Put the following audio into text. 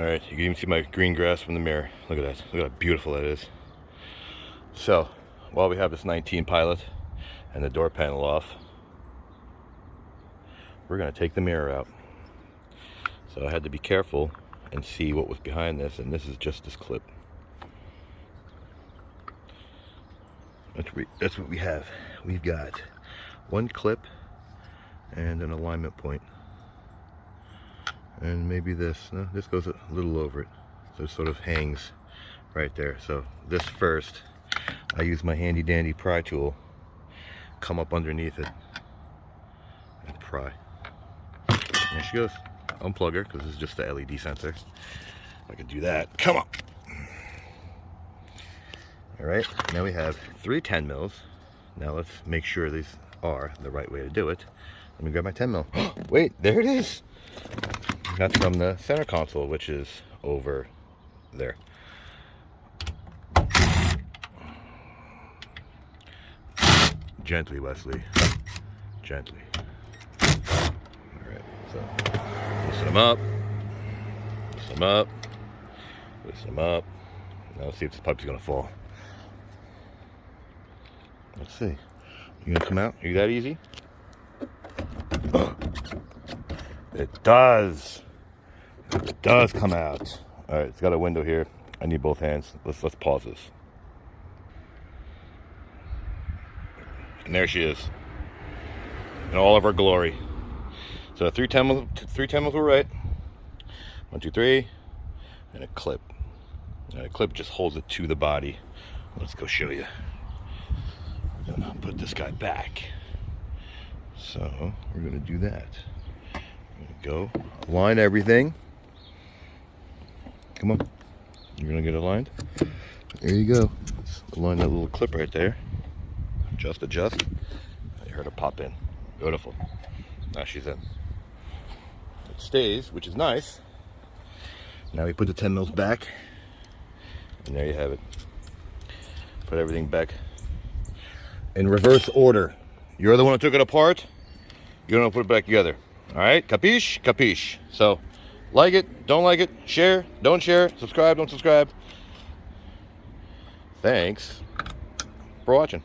Alright, you can even see my green grass from the mirror. Look at that. Look at how beautiful that is. So, while we have this 19 Pilot and the door panel off, we're going to take the mirror out. So I had to be careful and see what was behind this, and this is just this clip. That's what we have. We've got one clip and an alignment point. And maybe this, no, this goes a little over it. So it sort of hangs right there. So this first, I use my handy dandy pry tool, come up underneath it and pry. There she goes. Unplug her because this is just the LED sensor. I could do that. Come on. All right, now we have 3 10 mils. Now let's make sure these are the right way to do it. Let me grab my 10 mil. Wait, there it is. That's from the center console, which is over there. Gently, Wesley. Gently. All right, so loosen them up. Loosen them up. Loosen them up. Now let's see if this pipe's gonna fall. Let's see. You gonna come out? Are you that easy? It does. It does come out. All right, it's got a window here. I need both hands. Let's pause this. And there she is, in all of her glory. So 3 10 mils were right. 1, 2, 3, and a clip. And a clip just holds it to the body. Let's go show you. We're gonna put this guy back. So we're gonna do that. Go align everything. Come on, you're gonna get aligned. There you go. Let's align that little clip right there. Adjust. You heard her pop in. Beautiful. Now she's in. It stays, which is nice. Now we put the 10 mils back, and there you have it. Put everything back in reverse order. You're the one who took it apart. You're gonna put it back together. All right, capiche? Capiche. So, like it, don't like it, share, don't share, subscribe, don't subscribe. Thanks for watching.